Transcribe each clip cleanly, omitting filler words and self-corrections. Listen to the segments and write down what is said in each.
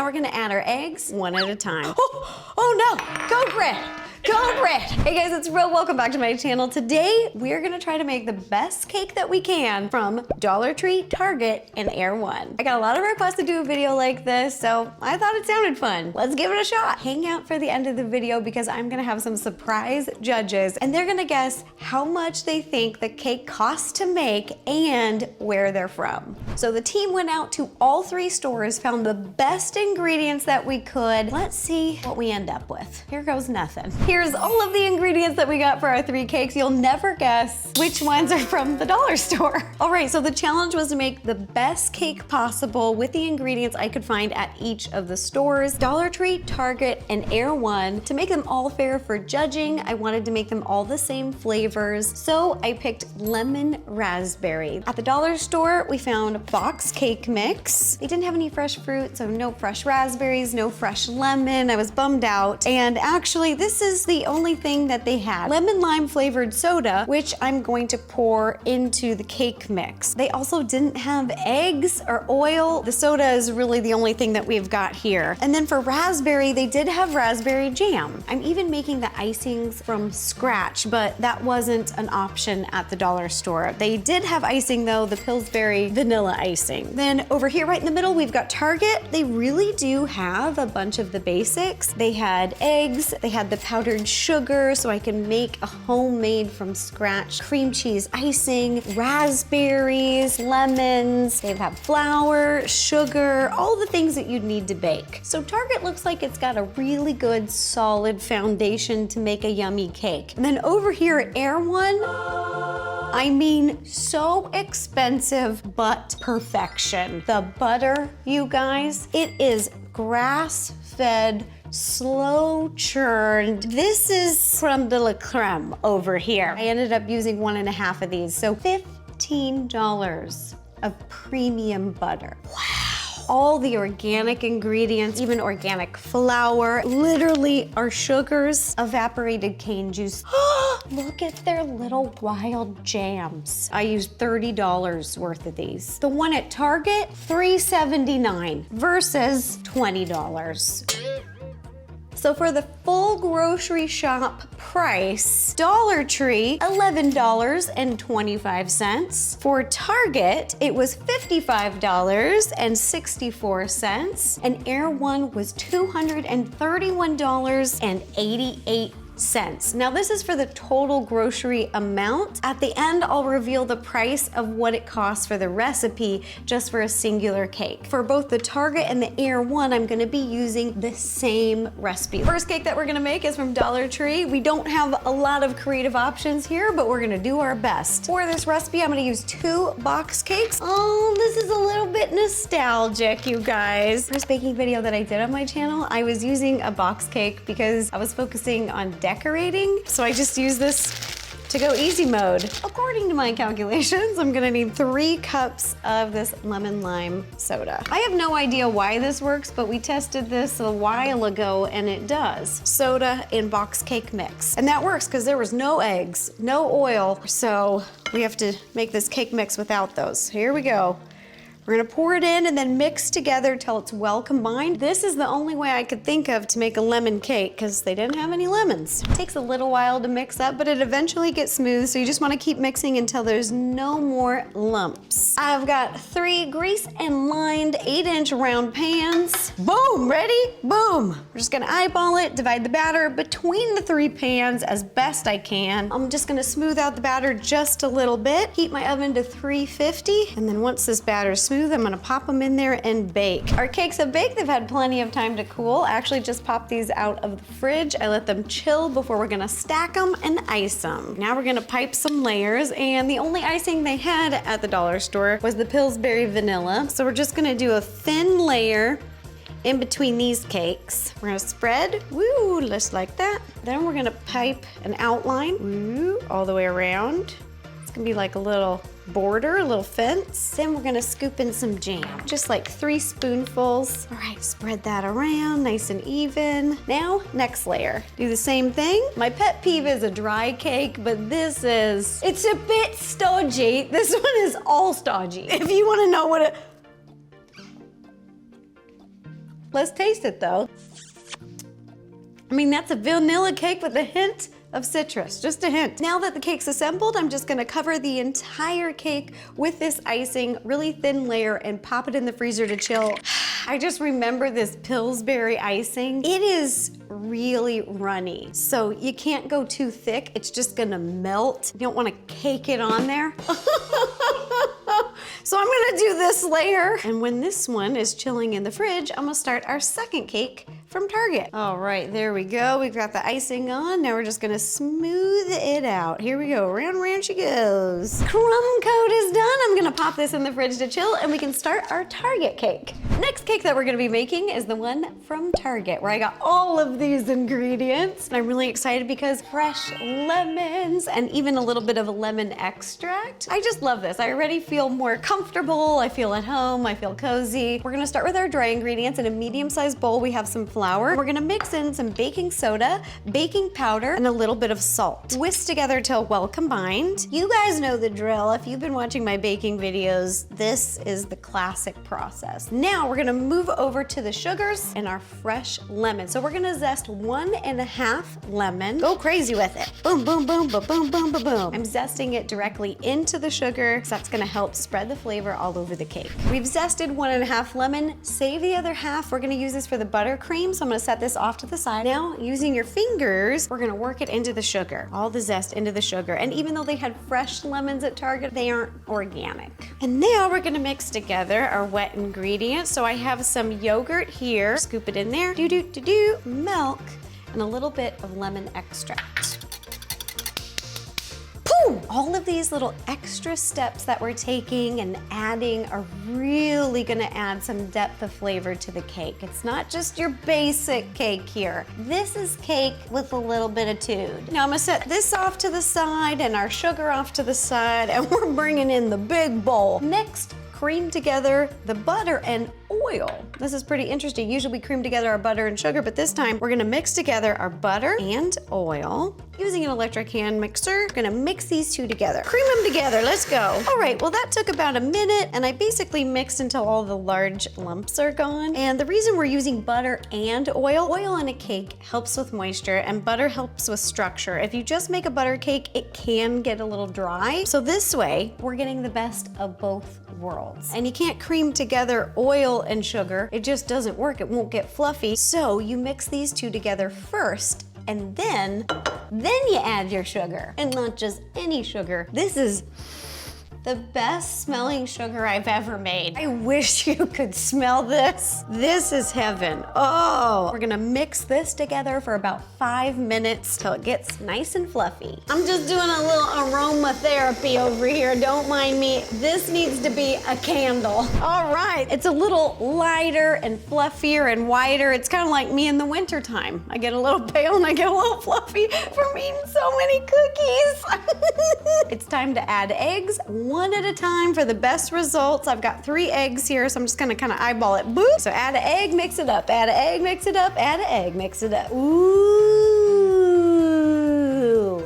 we're gonna add our eggs one at a time. Oh no, code red. Code red. Hey guys, it's Ro. Welcome back to my channel. Today, we're gonna try to make the best cake that we can from Dollar Tree, Target, and Erewhon. I got a lot of requests to do a video like this, so I thought it sounded fun. Let's give it a shot. Hang out for the end of the video because I'm gonna have some surprise judges, and they're gonna guess how much they think the cake costs to make and where they're from. So the team went out to all 3 stores, found the best ingredients that we could. Let's see what we end up with. Here goes nothing. Here's all of the ingredients that we got for our 3 cakes. You'll never guess which ones are from the dollar store. All right, so the challenge was to make the best cake possible with the ingredients I could find at each of the stores, Dollar Tree, Target, and Erewhon. To make them all fair for judging, I wanted to make them all the same flavors, so I picked lemon raspberry. At the dollar store, we found box cake mix. They didn't have any fresh fruit, so no fresh raspberries, no fresh lemon. I was bummed out. And actually, this is the only thing that they had. Lemon lime flavored soda, which I'm going to pour into the cake mix. They also didn't have eggs or oil. The soda is really the only thing that we've got here. And then for raspberry, they did have raspberry jam. I'm even making the icings from scratch, but that wasn't an option at the dollar store. They did have icing though, the Pillsbury vanilla icing. Then over here right in the middle, we've got Target. They really do have a bunch of the basics. They had eggs, they had the powdered sugar, so I can make a homemade from scratch cream cheese icing, raspberries, lemons. They have flour, sugar, all the things that you'd need to bake. So Target looks like it's got a really good solid foundation to make a yummy cake. And then over here at Erewhon, I mean, so expensive, but perfection. The butter, you guys, it is grass-fed, slow churned. This is creme de la creme over here. I ended up using 1.5 of these, so $15 of premium butter. Wow. All the organic ingredients, even organic flour, literally our sugars, evaporated cane juice. Look at their little wild jams. I used $30 worth of these. The one at Target, $3.79 versus $20. So for the full grocery shop price, Dollar Tree, $11.25. For Target, it was $55.64, and Erewhon was $231.88. Now this is for the total grocery amount. At the end, I'll reveal the price of what it costs for the recipe just for a singular cake. For both the Target and the Erewhon, I'm gonna be using the same recipe. First cake that we're gonna make is from Dollar Tree. We don't have a lot of creative options here, but we're gonna do our best. For this recipe, I'm gonna use 2 box cakes. Oh, this is a little bit nostalgic, you guys. First baking video that I did on my channel, I was using a box cake because I was focusing on decorating, so I just use this to go easy mode. According to my calculations, I'm gonna need 3 cups of this lemon lime soda. I have no idea why this works, but we tested this a while ago and it does. Soda in box cake mix. And that works because there was no eggs, no oil, so we have to make this cake mix without those. Here we go. We're gonna pour it in and then mix together till it's well combined. This is the only way I could think of to make a lemon cake because they didn't have any lemons. It takes a little while to mix up, but it eventually gets smooth, so you just wanna keep mixing until there's no more lumps. I've got 3 grease and lined 8-inch round pans. Boom, ready? Boom. We're just gonna eyeball it, divide the batter between the 3 pans as best I can. I'm just gonna smooth out the batter just a little bit, heat my oven to 350, and then once this batter's smooth, I'm gonna pop them in there and bake. Our cakes have baked, they've had plenty of time to cool. I actually just popped these out of the fridge. I let them chill before we're gonna stack them and ice them. Now we're gonna pipe some layers, and the only icing they had at the dollar store was the Pillsbury Vanilla. So we're just gonna do a thin layer in between these cakes. We're gonna spread, woo, just like that. Then we're gonna pipe an outline, woo, all the way around. It's gonna be like a little border, a little fence. Then we're gonna scoop in some jam, just like 3 spoonfuls. All right, spread that around nice and even. Now, next layer. Do the same thing. My pet peeve is a dry cake, but it's a bit stodgy. This one is all stodgy. If you wanna know what Let's taste it though. I mean, that's a vanilla cake with a hint of citrus, just a hint. Now that the cake's assembled, I'm just gonna cover the entire cake with this icing, really thin layer, and pop it in the freezer to chill. I just remember this Pillsbury icing. It is really runny, so you can't go too thick. It's just gonna melt. You don't wanna cake it on there. So I'm gonna do this layer, and when this one is chilling in the fridge, I'm gonna start our second cake from Target. All right, there we go. We've got the icing on. Now we're just gonna smooth it out. Here we go, round round she goes. Crumb coat is done. I'm gonna pop this in the fridge to chill, and we can start our Target cake. Next cake that we're gonna be making is the one from Target, where I got all of these ingredients. And I'm really excited because fresh lemons and even a little bit of a lemon extract. I just love this. I already feel more comfortable. I feel at home. I feel cozy. We're gonna start with our dry ingredients. In a medium-sized bowl, we have some flour. We're gonna mix in some baking soda, baking powder, and a little bit of salt. Whisk together till well combined. You guys know the drill. If you've been watching my baking videos, this is the classic process. Now we're gonna move over to the sugars and our fresh lemon. So we're gonna zest 1.5 lemon. Go crazy with it. Boom, boom, boom, ba boom, boom, ba boom. I'm zesting it directly into the sugar, so that's gonna help spread the flavor all over the cake. We've zested 1.5 lemon. Save the other half. We're gonna use this for the buttercream, so I'm gonna set this off to the side. Now, using your fingers, we're gonna work it into the sugar. All the zest into the sugar. And even though they had fresh lemons at Target, they aren't organic. And now we're gonna mix together our wet ingredients. So I have some yogurt here. Scoop it in there. Do-do-do-do. Milk and a little bit of lemon extract. Boom! All of these little extra steps that we're taking and adding are really gonna add some depth of flavor to the cake. It's not just your basic cake here. This is cake with a little bit of tude. Now I'm gonna set this off to the side and our sugar off to the side, and we're bringing in the big bowl. Next, cream together the butter and oil. This is pretty interesting. Usually we cream together our butter and sugar, but this time we're gonna mix together our butter and oil. Using an electric hand mixer, we're gonna mix these two together. Cream them together, let's go. All right, well that took about a minute, and I basically mixed until all the large lumps are gone. And the reason we're using butter and oil in a cake helps with moisture, and butter helps with structure. If you just make a butter cake, it can get a little dry. So this way, we're getting the best of both worlds. And you can't cream together oil and sugar. It just doesn't work. It won't get fluffy. So you mix these two together first, and then you add your sugar. And not just any sugar. This is the best smelling sugar I've ever made. I wish you could smell this. This is heaven. Oh, we're gonna mix this together for about 5 minutes till it gets nice and fluffy. I'm just doing a little aromatherapy over here. Don't mind me. This needs to be a candle. All right, it's a little lighter and fluffier and whiter. It's kind of like me in the winter time. I get a little pale and I get a little fluffy from eating so many cookies. It's time to add eggs. One at a time for the best results. I've got 3 eggs here, so I'm just gonna kind of eyeball it. Boop. So add an egg, mix it up. Add an egg, mix it up. Add an egg, mix it up. Ooh,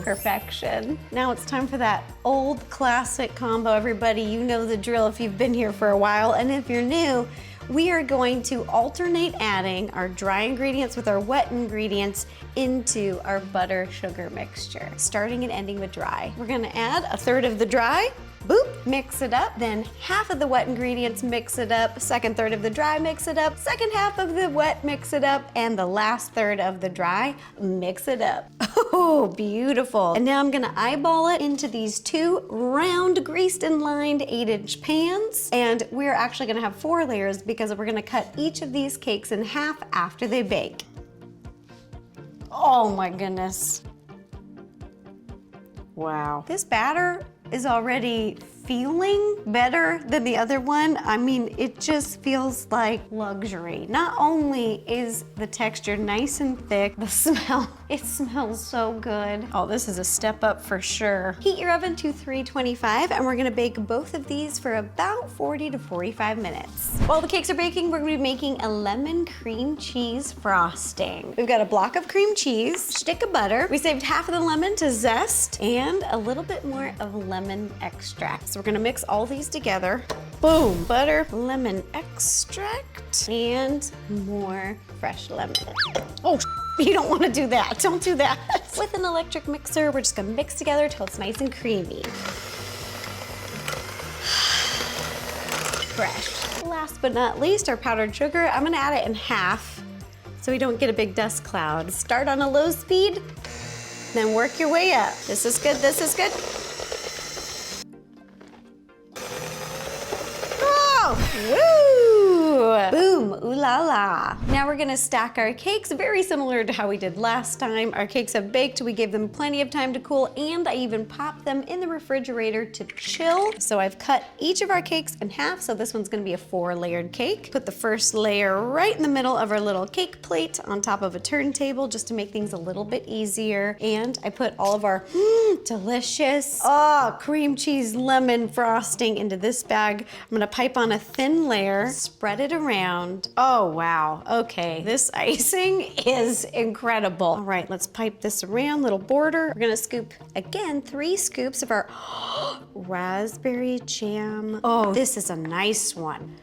perfection. Now it's time for that old classic combo. Everybody, you know the drill if you've been here for a while, and if you're new, we are going to alternate adding our dry ingredients with our wet ingredients into our butter sugar mixture, starting and ending with dry. We're gonna add 1/3 of the dry, boop, mix it up, then half of the wet ingredients, mix it up, second third of the dry, mix it up, second half of the wet, mix it up, and the last third of the dry, mix it up. Oh, beautiful. And now I'm gonna eyeball it into these 2 round, greased and lined 8-inch pans, and we're actually gonna have 4 layers because we're gonna cut each of these cakes in half after they bake. Oh my goodness. Wow. This batter is already feeling better than the other one. I mean, it just feels like luxury. Not only is the texture nice and thick, the smell, it smells so good. Oh, this is a step up for sure. Heat your oven to 325, and we're gonna bake both of these for about 40 to 45 minutes. While the cakes are baking, we're gonna be making a lemon cream cheese frosting. We've got a block of cream cheese, stick of butter. We saved half of the lemon to zest, and a little bit more of lemon extract. So So we're gonna mix all these together. Boom, butter, lemon extract, and more fresh lemon. Oh, you don't wanna do that, don't do that. With an electric mixer, we're just gonna mix together till it's nice and creamy. Fresh. Last but not least, our powdered sugar. I'm gonna add it in half so we don't get a big dust cloud. Start on a low speed, then work your way up. This is good, this is good. Woo! Boom, ooh la la. Now we're gonna stack our cakes, very similar to how we did last time. Our cakes have baked, we gave them plenty of time to cool, and I even popped them in the refrigerator to chill. So I've cut each of our cakes in half, so this one's gonna be a 4-layered cake. Put the first layer right in the middle of our little cake plate on top of a turntable just to make things a little bit easier. And I put all of our delicious, cream cheese lemon frosting into this bag. I'm gonna pipe on a thin layer, spread it around. Oh, wow, okay. This icing is incredible. All right, let's pipe this around, little border. We're gonna scoop, again, 3 scoops of our raspberry jam. Oh, this is a nice one.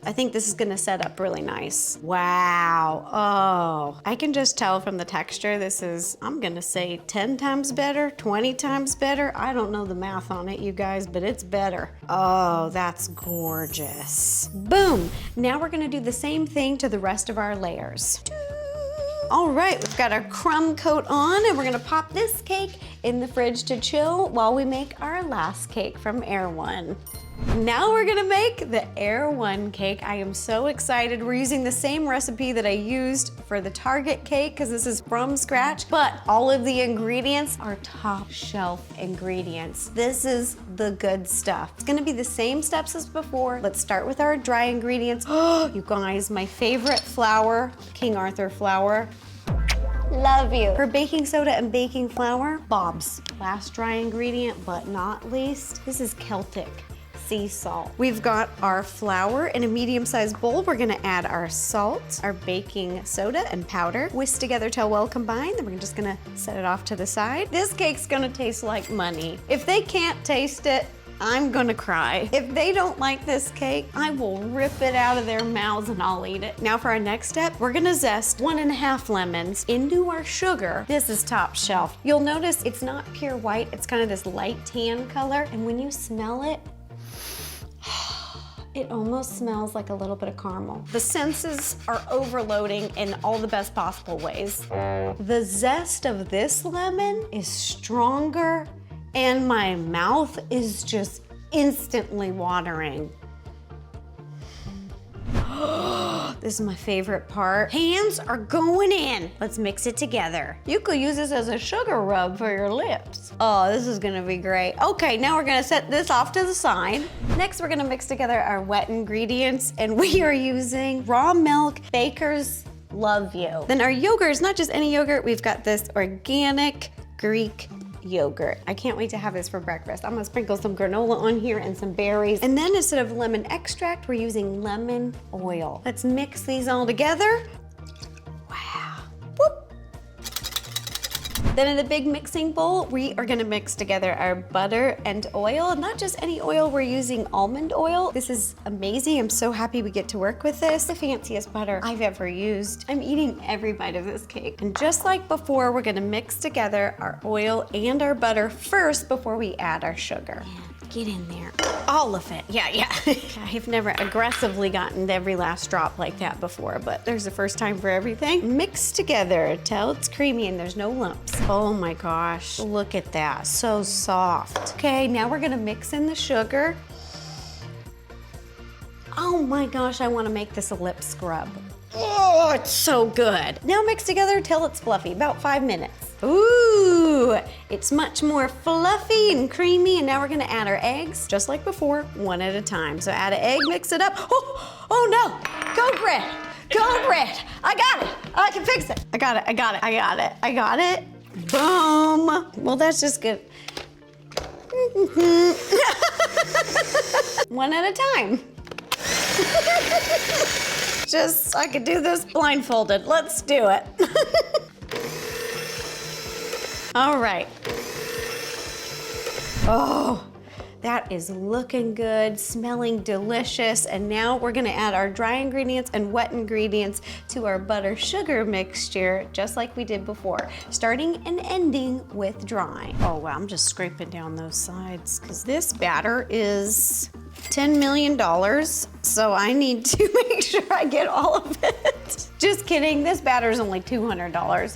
I think this is gonna set up really nice. Wow, oh. I can just tell from the texture, this is, I'm gonna say 10 times better, 20 times better. I don't know the math on it, you guys, but it's better. Oh, that's gorgeous. Boom, now we're gonna do the same thing to the rest of our layers. All right, we've got our crumb coat on, and we're gonna pop this cake in the fridge to chill while we make our last cake from Erewhon. Now we're gonna make the Air1 cake. I am so excited. We're using the same recipe that I used for the Target cake because this is from scratch, but all of the ingredients are top shelf ingredients. This is the good stuff. It's gonna be the same steps as before. Let's start with our dry ingredients. Oh, you guys, my favorite flour, King Arthur flour. Love you. For baking soda and baking flour, Bob's. Last dry ingredient, but not least, this is Celtic sea salt. We've got our flour in a medium-sized bowl. We're gonna add our salt, our baking soda and powder, whisk together till well combined. Then we're just gonna set it off to the side. This cake's gonna taste like money. If they can't taste it, I'm gonna cry. If they don't like this cake, I will rip it out of their mouths and I'll eat it. Now for our next step, we're gonna zest 1.5 lemons into our sugar. This is top shelf. You'll notice it's not pure white, it's kind of this light tan color. And when you smell it, it almost smells like a little bit of caramel. The senses are overloading in all the best possible ways. The zest of this lemon is stronger and my mouth is just instantly watering. This is my favorite part. Hands are going in. Let's mix it together. You could use this as a sugar rub for your lips. Oh, this is gonna be great. Okay, now we're gonna set this off to the side. Next, we're gonna mix together our wet ingredients, and we are using raw milk, Baker's Love You. Then our yogurt is not just any yogurt. We've got this organic Greek yogurt. I can't wait to have this for breakfast. I'm gonna sprinkle some granola on here and some berries. And then instead of lemon extract, we're using lemon oil. Let's mix these all together. Wow. Whoop. Then in the big mixing bowl, we are gonna mix together our butter and oil. Not just any oil, we're using almond oil. This is amazing. I'm so happy we get to work with this. The fanciest butter I've ever used. I'm eating every bite of this cake. And just like before, we're gonna mix together our oil and our butter first before we add our sugar. Get in there. All of it. Yeah. I've never aggressively gotten every last drop like that before, but there's a first time for everything. Mix together till it's creamy and there's no lumps. Oh my gosh, look at that. So soft. Okay, now we're gonna mix in the sugar. Oh my gosh, I wanna make this a lip scrub. Oh, it's so good. Now mix together till it's fluffy, about 5 minutes. Ooh, it's much more fluffy and creamy, and now we're gonna add our eggs, just like before, one at a time. So add an egg, mix it up. Oh no, code red, I got it, I can fix it. I got it. Boom. Well, that's just good. One at a time. I could do this blindfolded. Let's do it. All right. Oh, That is looking good, smelling delicious. And now we're gonna add our dry ingredients and wet ingredients to our butter sugar mixture, just like we did before, starting and ending with dry. Oh wow, I'm just scraping down those sides because this batter is $10 million, so I need to make sure I get all of it. Just kidding, this batter is only $200.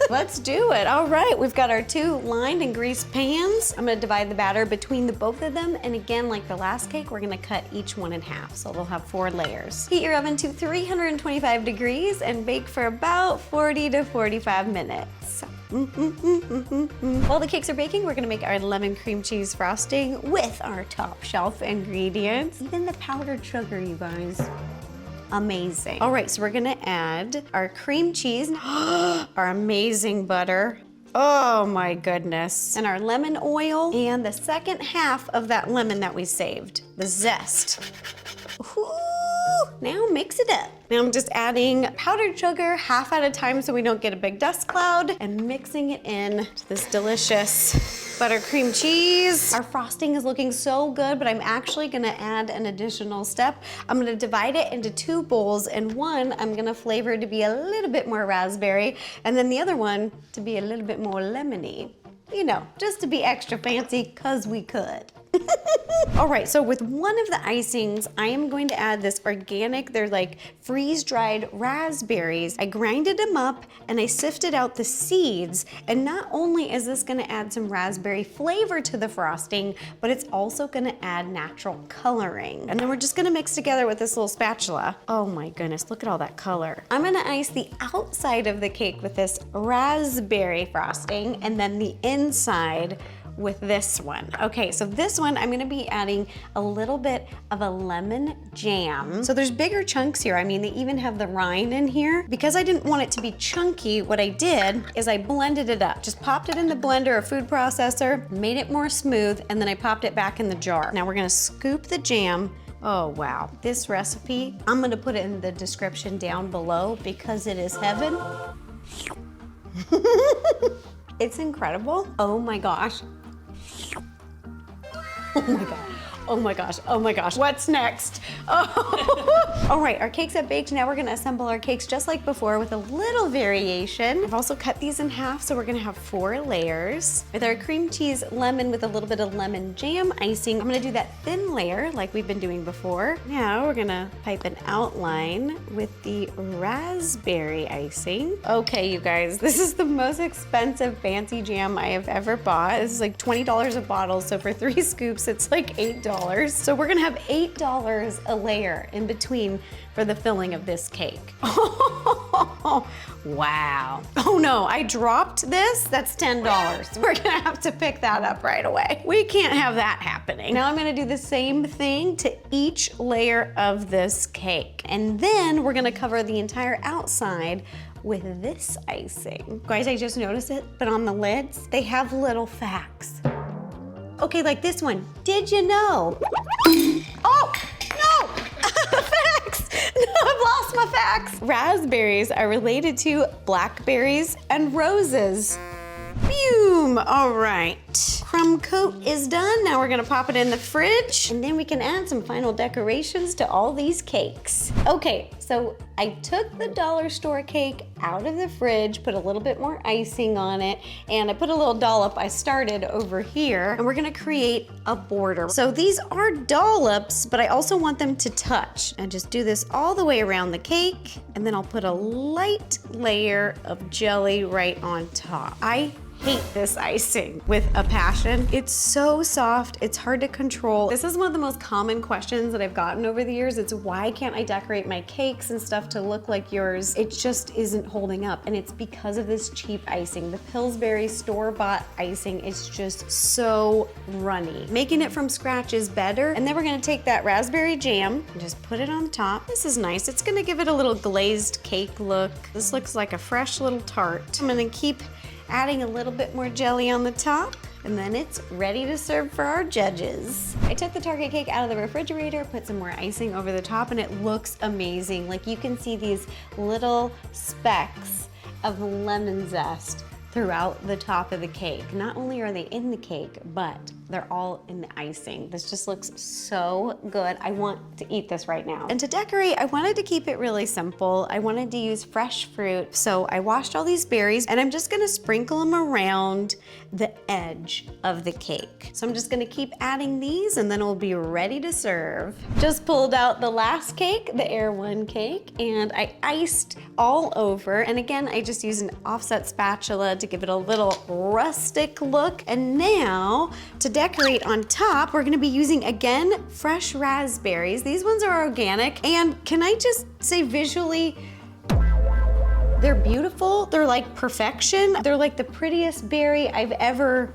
Let's do it. All right, we've got our 2 lined and greased pans. I'm gonna divide the batter between the both of them, and again, like the last cake, we're gonna cut each one in half, so they'll have 4 layers. Heat your oven to 325 degrees and bake for about 40 to 45 minutes. While the cakes are baking, we're gonna make our lemon cream cheese frosting with our top shelf ingredients. Even the powdered sugar, you guys. Amazing. All right, so we're gonna add our cream cheese, our amazing butter. Oh my goodness. And our lemon oil and the second half of that lemon that we saved, the zest. Ooh. Now mix it up. Now I'm just adding powdered sugar half at a time so we don't get a big dust cloud, and mixing it in to this delicious buttercream cheese. Our frosting is looking so good, but I'm actually gonna add an additional step. I'm gonna divide it into 2 bowls, and one I'm gonna flavor to be a little bit more raspberry, and then the other one to be a little bit more lemony. You know, just to be extra fancy, 'cause we could. All right, so with one of the icings, I am going to add this organic, they're like freeze-dried raspberries. I grinded them up and I sifted out the seeds. And not only is this gonna add some raspberry flavor to the frosting, but it's also gonna add natural coloring. And then we're just gonna mix together with this little spatula. Oh my goodness, look at all that color. I'm gonna ice the outside of the cake with this raspberry frosting, and then the inside with this one. Okay, so this one I'm gonna be adding a little bit of a lemon jam. So there's bigger chunks here. I mean, they even have the rind in here. Because I didn't want it to be chunky, what I did is I blended it up. Just popped it in the blender or food processor, made it more smooth, and then I popped it back in the jar. Now we're gonna scoop the jam. Oh wow, this recipe, I'm gonna put it in the description down below because it is heaven. It's incredible. Oh my gosh. Oh my god. Oh my gosh, oh my gosh, what's next? Oh. All right, our cakes have baked. Now we're gonna assemble our cakes just like before with a little variation. I've also cut these in half, so we're gonna have 4 layers. With our cream cheese lemon with a little bit of lemon jam icing, I'm gonna do that thin layer like we've been doing before. Now we're gonna pipe an outline with the raspberry icing. Okay, you guys, this is the most expensive fancy jam I have ever bought. This is like $20 a bottle, so for 3 scoops, it's like $8. So we're gonna have $8 a layer in between for the filling of this cake. Wow. Oh no, I dropped this. That's $10. We're gonna have to pick that up right away. We can't have that happening. Now I'm gonna do the same thing to each layer of this cake. And then we're gonna cover the entire outside with this icing. Guys, I just noticed it, but on the lids, they have little facts. Okay, like this one. Did you know? Oh, no! Facts! No, I've lost my facts. Raspberries are related to blackberries and roses. Boom! All right. Crumb coat is done. Now we're gonna pop it in the fridge, and then we can add some final decorations to all these cakes. Okay, so I took the dollar store cake out of the fridge, put a little bit more icing on it, and I put a little dollop I started over here, and we're gonna create a border. So these are dollops, but I also want them to touch. And just do this all the way around the cake, and then I'll put a light layer of jelly right on top. I hate this icing with a passion. It's so soft, it's hard to control. This is one of the most common questions that I've gotten over the years. It's why can't I decorate my cakes and stuff to look like yours? It just isn't holding up, and it's because of this cheap icing. The Pillsbury store-bought icing is just so runny. Making it from scratch is better. And then we're gonna take that raspberry jam and just put it on the top. This is nice. It's gonna give it a little glazed cake look. This looks like a fresh little tart. I'm gonna keep adding a little bit more jelly on the top, and then it's ready to serve for our judges. I took the Target cake out of the refrigerator, put some more icing over the top, and it looks amazing. Like, you can see these little specks of lemon zest throughout the top of the cake. Not only are they in the cake, but they're all in the icing. This just looks so good. I want to eat this right now. And to decorate, I wanted to keep it really simple. I wanted to use fresh fruit. So I washed all these berries and I'm just gonna sprinkle them around the edge of the cake. So I'm just gonna keep adding these and then we'll be ready to serve. Just pulled out the last cake, the Air1 cake, and I iced all over. And again, I just used an offset spatula to give it a little rustic look. And now to decorate on top, we're gonna be using, again, fresh raspberries. These ones are organic. And can I just say visually, they're beautiful. They're like perfection. They're like the prettiest berry I've ever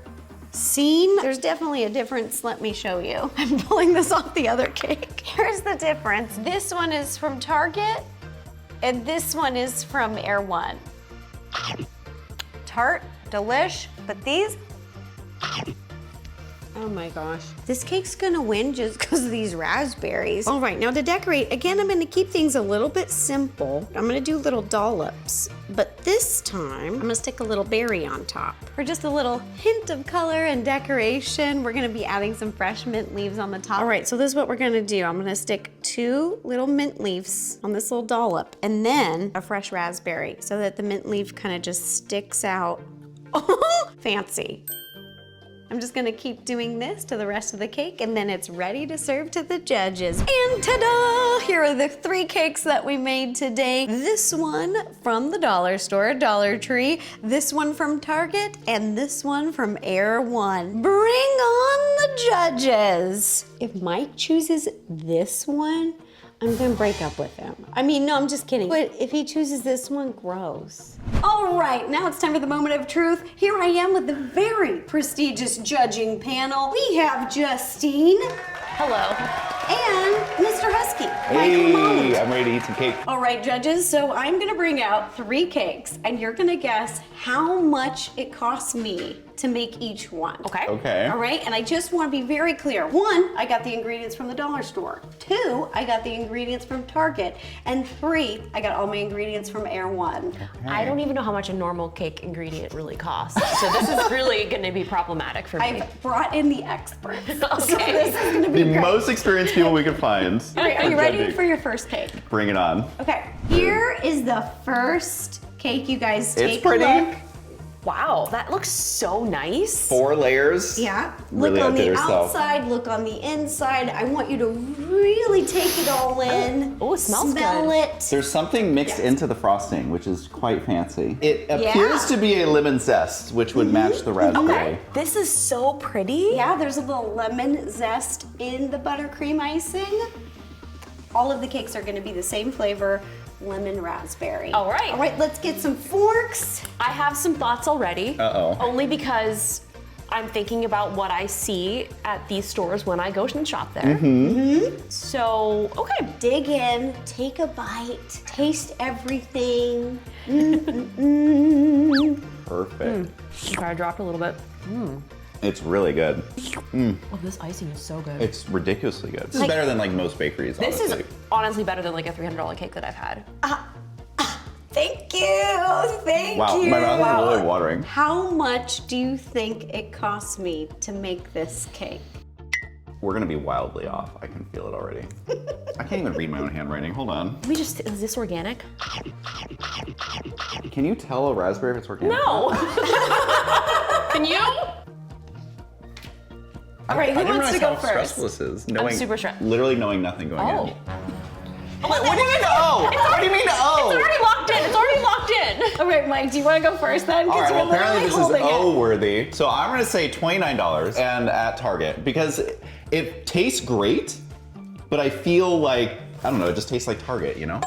seen. There's definitely a difference. Let me show you. I'm pulling this off the other cake. Here's the difference. This one is from Target and this one is from Erewhon. Tart, delish, but these, oh my gosh. This cake's gonna win just because of these raspberries. All right, now to decorate, again, I'm gonna keep things a little bit simple. I'm gonna do little dollops, but this time, I'm gonna stick a little berry on top. For just a little hint of color and decoration, we're gonna be adding some fresh mint leaves on the top. All right, so this is what we're gonna do. I'm gonna stick 2 little mint leaves on this little dollop, and then a fresh raspberry, so that the mint leaf kind of just sticks out. Fancy. I'm just gonna keep doing this to the rest of the cake and then it's ready to serve to the judges. And ta-da! Here are the 3 cakes that we made today. This one from the dollar store, Dollar Tree, this one from Target, and this one from Erewhon. Bring on the judges! If Mike chooses this one, I'm gonna break up with him. I mean, no, I'm just kidding. But if he chooses this one, gross. All right, now it's time for the moment of truth. Here I am with the very prestigious judging panel. We have Justine. Hello. And Mr. Husky. Hey, I'm ready to eat some cake. All right, judges, so I'm gonna bring out 3 cakes and you're gonna guess how much it costs me to make each one. Okay. Okay. All right, and I just want to be very clear. 1, I got the ingredients from the dollar store. 2, I got the ingredients from Target. And 3, I got all my ingredients from Erewhon. I don't even know how much a normal cake ingredient really costs. So this is really gonna be problematic for me. I've brought in the experts. So Okay. this is gonna be The great. most experienced people we could find. All right, are you ready Judging. for your first cake? Bring it on. Okay, here is the first cake. You guys take It's pretty. a look. Wow, that looks so nice. 4 layers. Yeah, Really look on outdid the herself. outside, look on the inside. I want you to really take it all in. Oh, it smells Smell good. it. There's something mixed Yes. into the frosting, which is quite fancy. It appears Yeah. Mm-hmm. to be a lemon zest, which would match the raspberry. This is so pretty. Yeah, there's a little lemon zest in the buttercream icing. All of the cakes are gonna be the same flavor, lemon raspberry. All right. All right, let's get some forks. I have some thoughts already. Uh-oh. Only because I'm thinking about what I see at these stores when I go and shop there. So, okay. Dig in, take a bite, taste everything. Perfect. Okay, I dropped a little bit. It's really good. Oh, this icing is so good. It's ridiculously good. This is better than like most bakeries, This honestly. is honestly better than like a $300 cake that I've had. Thank you, thank Wow, you. my mouth is really watering. How much do you think it costs me to make this cake? We're gonna be wildly off. I can feel it already. I can't even read my own handwriting. Hold on. Is this organic? Can you tell a raspberry if it's organic? No. Can you? All right, who I didn't wants to realize go how first? stressful this is. Knowing, super stressed. Literally knowing nothing going Oh. in. Wait, what do you mean oh? What do you mean It's oh? already locked in. It's already locked in. All right, Mike, do you want to go first then? All right, well, apparently this is holding it. O-worthy. So I'm gonna say $29 and at Target because it tastes great, but I feel like, I don't know, it just tastes like Target, you know?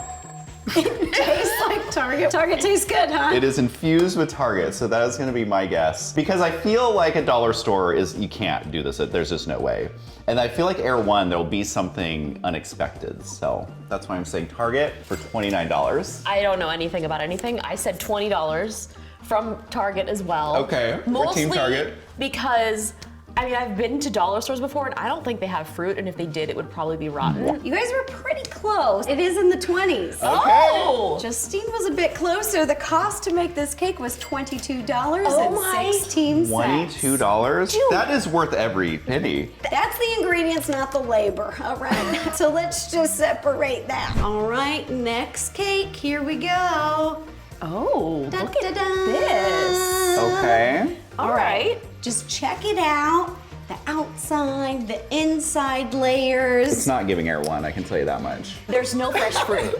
Tastes like Target. Target tastes good, huh? It is infused with Target, so that is gonna be my guess. Because I feel like a dollar store you can't do this, there's just no way. And I feel like Air1, there'll be something unexpected. So that's why I'm saying Target for $29. I don't know anything about anything. I said $20 from Target as well. Okay, we're Mostly Team Target. because I mean, I've been to dollar stores before and I don't think they have fruit, and if they did, it would probably be rotten. You guys were pretty close. It is in the 20s. Okay. Oh! Justine was a bit closer. The cost to make this cake was $22.16. $22? That is worth every penny. That's the ingredients, not the labor. All right. So let's just separate that. All right, next cake. Here we go. Oh, Dun, look at dun, dun. this. Okay. All right. Just check it out. The outside, the inside layers. It's not giving Erewhon, I can tell you that much. There's no fresh fruit.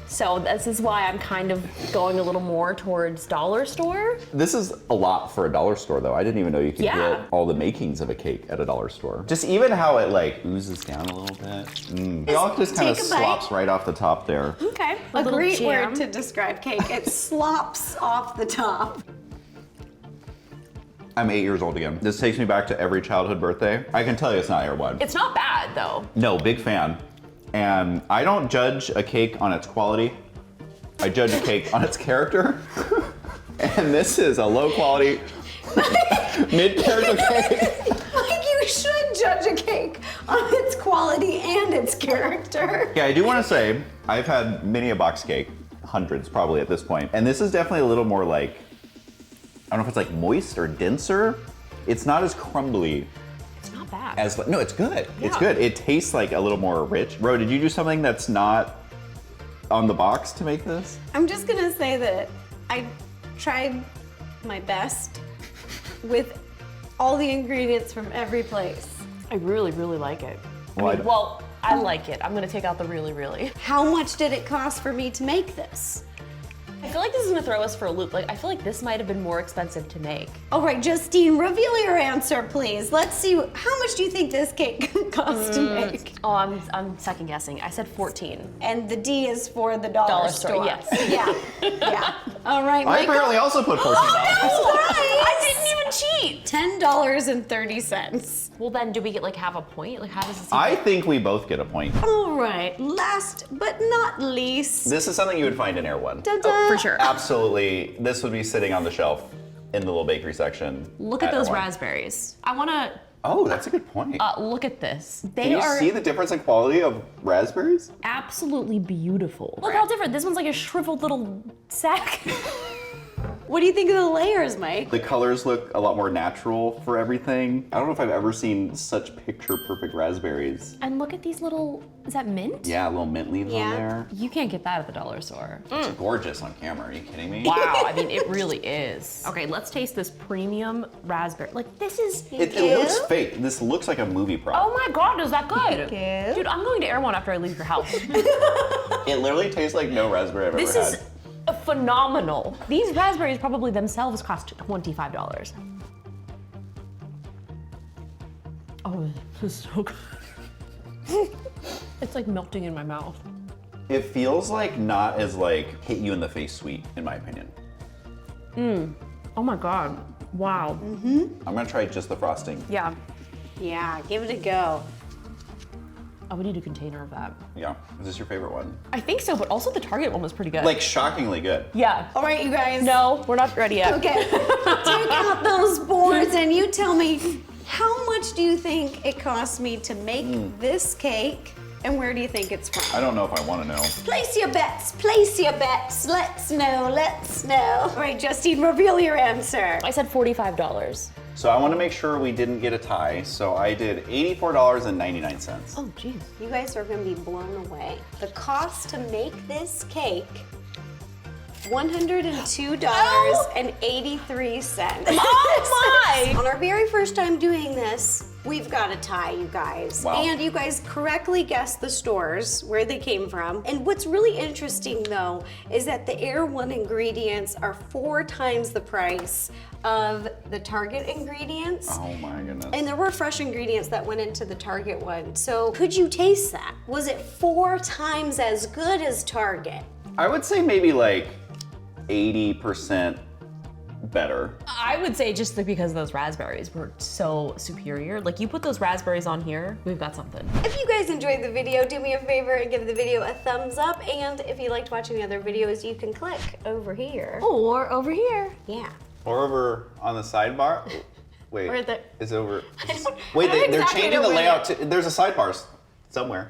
So this is why I'm kind of going a little more towards dollar store. This is a lot for a dollar store though. I didn't even know you could Yeah. get all the makings of a cake at a dollar store. Just even how it like oozes down a little bit. It all just kind of take a bite. slops right off the top there. Okay. A great word to describe cake. It slops off the top. I'm 8 years old again. This takes me back to every childhood birthday. I can tell you it's not Erewhon. It's not bad though. No, big fan. And I don't judge a cake on its quality. I judge a cake on its character. And this is a low quality, mid-character cake. Like you should judge a cake on its quality and its character. Yeah, I do want to say, I've had many a box cake, hundreds probably at this point. And this is definitely a little more like, I don't know if it's like moist or denser. It's not as crumbly It's not bad. as, no, it's good. It's Yeah. good. It tastes like a little more rich. Ro, did you do something that's not on the box to make this? I'm just gonna say that I tried my best with all the ingredients from every place. I really, really like it. Well, I like it. I'm gonna take out the really, really. How much did it cost for me to make this? I feel like this is gonna throw us for a loop. Like, I feel like this might have been more expensive to make. All right, Justine, reveal your answer, please. Let's see, how much do you think this cake cost to make? Oh, I'm second guessing. I said 14. And the D is for the dollar store. Yes. Yeah, yeah. All right, I Michael. apparently also put $14. I didn't even cheat. $10.30. Well, then do we get like half a point? Like, how does this? I think we both get a point. All right, last but not least. This is something you would find in Erewhon. Da-da. For sure. Absolutely, this would be sitting on the shelf in the little bakery section. Look at those Erewhon. raspberries. I wanna Oh, that's a good point. look at this. They Can you are see the difference in quality of raspberries? absolutely beautiful. Look how different. This one's like a shriveled little sack. What do you think of the layers, Mike? The colors look a lot more natural for everything. I don't know if I've ever seen such picture perfect raspberries. And look at these little, is that mint? Yeah, little mint leaves Yeah. on there. You can't get that at the dollar store. It's gorgeous on camera, are you kidding me? Wow, I mean, it really is. Okay, let's taste this premium raspberry. Like, this is, It looks fake. This looks like a movie prop. oh my God, is that good? you. Dude, I'm going to Erewhon after I leave your house. It literally tastes like no raspberry I've This ever is had. phenomenal. These raspberries probably themselves cost $25. Oh, this is so good. It's like melting in my mouth. It feels like not as like hit you in the face sweet, in my opinion. Oh my God, wow. I'm gonna try just the frosting. Yeah, Yeah, give it a go. oh, we need a container of that. Yeah, is this your favorite one? I think so, but also the Target one was pretty good. Like shockingly good. yeah. All right, you guys. No, we're not ready yet. Okay, take out those boards and you tell me, how much do you think it cost me to make this cake, and where do you think it's from? I don't know if I want to know. Place your bets, let's know, let's know. All right, Justine, reveal your answer. I said $45. So I want to make sure we didn't get a tie. So I did $84.99. Oh, jeez. You guys are gonna be blown away. The cost to make this cake, $102.83. Oh my! On our very first time doing this, we've got a tie, you guys. Wow. And you guys correctly guessed the stores, where they came from. And what's really interesting though, is that the Erewhon ingredients are 4 times the price of the Target ingredients. Oh my goodness. And there were fresh ingredients that went into the Target one. So could you taste that? Was it 4 times as good as Target? I would say maybe like 80% better. I would say just because those raspberries were so superior. Like, you put those raspberries on here, we've got something. If you guys enjoyed the video, do me a favor and give the video a thumbs up. And if you liked watching the other videos, you can click over here. Or over here. Yeah. Or over on the sidebar. Wait, Where the- is over. I don't Wait, exactly they're know changing the where layout. There's a sidebars somewhere.